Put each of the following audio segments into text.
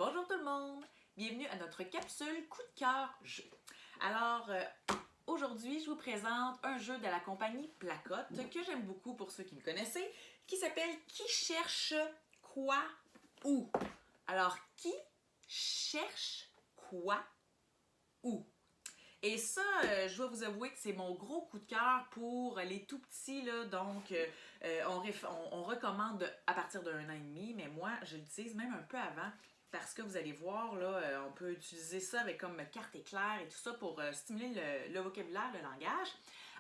Bonjour tout le monde! Bienvenue à notre capsule coup de cœur jeu. Alors, aujourd'hui, je vous présente un jeu de la compagnie Placotte que j'aime beaucoup pour ceux qui me connaissent, qui s'appelle Qui cherche quoi où? Alors, qui cherche quoi où? Et ça, je dois vous avouer que c'est mon gros coup de cœur pour les tout petits, là, donc on recommande à partir d'un an et demi, mais moi, je l'utilise même un peu avant parce que vous allez voir, là, on peut utiliser ça avec comme carte éclair et tout ça pour stimuler le vocabulaire, le langage.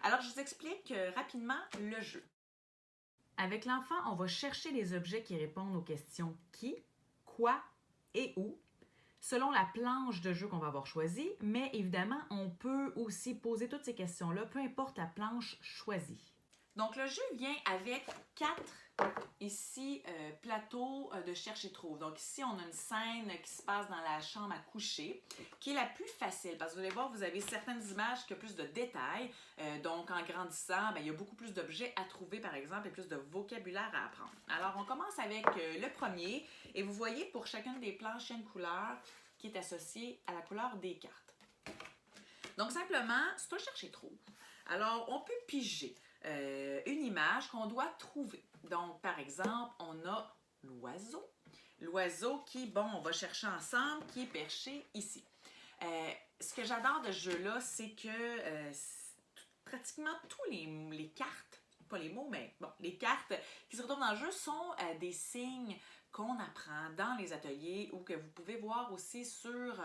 Alors, je vous explique rapidement le jeu. Avec l'enfant, on va chercher les objets qui répondent aux questions qui, quoi et où, selon la planche de jeu qu'on va avoir choisie, mais évidemment, on peut aussi poser toutes ces questions-là, peu importe la planche choisie. Donc, le jeu vient avec 4 plateaux de cherche et trouve. Donc, ici, on a une scène qui se passe dans la chambre à coucher, qui est la plus facile, parce que vous allez voir, vous avez certaines images qui ont plus de détails. Donc, en grandissant, il y a beaucoup plus d'objets à trouver, par exemple, et plus de vocabulaire à apprendre. Alors, on commence avec le premier, et vous voyez, pour chacune des planches, il y a une couleur qui est associée à la couleur des cartes. Donc, simplement, c'est un cherche et trouve. Alors, on peut piger une image qu'on doit trouver. Donc, par exemple, on a l'oiseau. L'oiseau qui, bon, on va chercher ensemble, qui est perché ici. Ce que j'adore de ce jeu-là, c'est que pratiquement tous les cartes, pas les mots, mais bon, les cartes qui se retrouvent dans le jeu sont des signes qu'on apprend dans les ateliers ou que vous pouvez voir aussi sur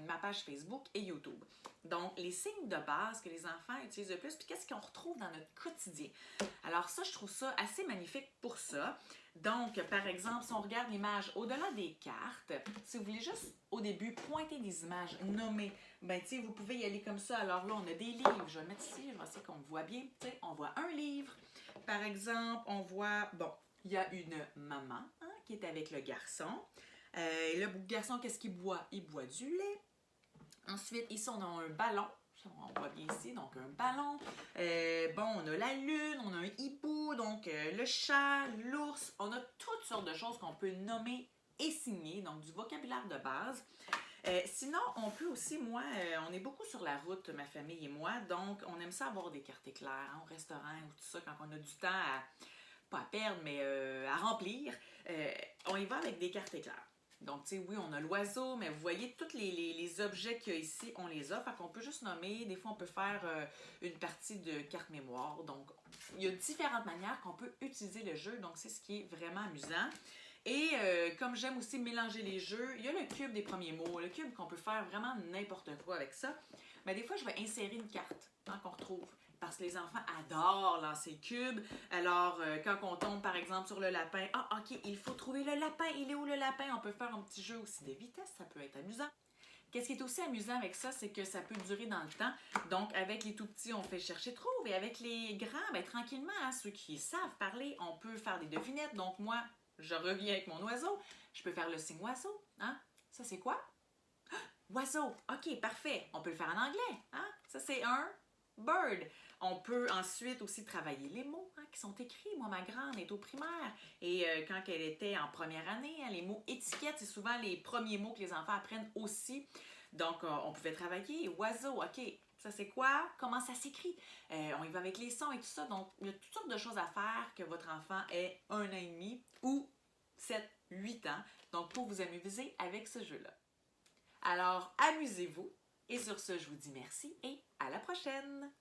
ma page Facebook et YouTube. Donc, les signes de base que les enfants utilisent le plus, puis qu'est-ce qu'on retrouve dans notre quotidien. Alors ça, je trouve ça assez magnifique pour ça. Donc, par exemple, si on regarde l'image au-delà des cartes, si vous voulez juste au début pointer des images nommées, ben tu sais, vous pouvez y aller comme ça. Alors là, on a des livres. Je vais le mettre ici, je vais essayer qu'on le voit bien. Tu sais, on voit un livre. Par exemple, on voit, bon, il y a une maman qui est avec le garçon. Le garçon, qu'est-ce qu'il boit? Il boit du lait. Ensuite, ici, on a un ballon. On voit bien ici, donc un ballon. Bon, on a la lune, on a un hibou, donc le chat, l'ours. On a toutes sortes de choses qu'on peut nommer et signer, donc du vocabulaire de base. Sinon, on peut aussi, moi, on est beaucoup sur la route, ma famille et moi, donc on aime ça avoir des cartes éclairs au restaurant ou tout ça, quand on a du temps pas à perdre, mais à remplir. On y va avec des cartes éclairs. Donc, tu sais, oui, on a l'oiseau, mais vous voyez, tous les objets qu'il y a ici, on les a. Fait qu'on peut juste nommer. Des fois, on peut faire une partie de carte mémoire. Donc, il y a différentes manières qu'on peut utiliser le jeu. Donc, c'est ce qui est vraiment amusant. Et comme j'aime aussi mélanger les jeux, il y a le cube des premiers mots. Le cube qu'on peut faire vraiment n'importe quoi avec ça. Mais des fois, je vais insérer une carte qu'on retrouve. Parce que les enfants adorent lancer le cube. Alors, quand on tombe, par exemple, sur le lapin, OK, il faut trouver le lapin. Il est où le lapin? On peut faire un petit jeu aussi de vitesse. Ça peut être amusant. Qu'est-ce qui est aussi amusant avec ça, c'est que ça peut durer dans le temps. Donc, avec les tout-petits, on fait chercher trouve. Et avec les grands, ben, tranquillement, ceux qui savent parler, on peut faire des devinettes. Donc, moi, je reviens avec mon oiseau. Je peux faire le signe oiseau. Hein? Ça, c'est quoi? Oiseau. OK, parfait. On peut le faire en anglais. Hein? Ça, c'est un bird. On peut ensuite aussi travailler les mots qui sont écrits. Moi, ma grande est au primaire. Et quand elle était en première année, les mots étiquettes, c'est souvent les premiers mots que les enfants apprennent aussi. Donc, on pouvait travailler. Oiseau, OK. Ça, c'est quoi? Comment ça s'écrit? On y va avec les sons et tout ça. Donc, il y a toutes sortes de choses à faire que votre enfant ait 1 an et demi ou 7, 8 ans. Donc, pour vous amuser avec ce jeu-là. Alors, amusez-vous. Et sur ce, je vous dis merci et à la prochaine!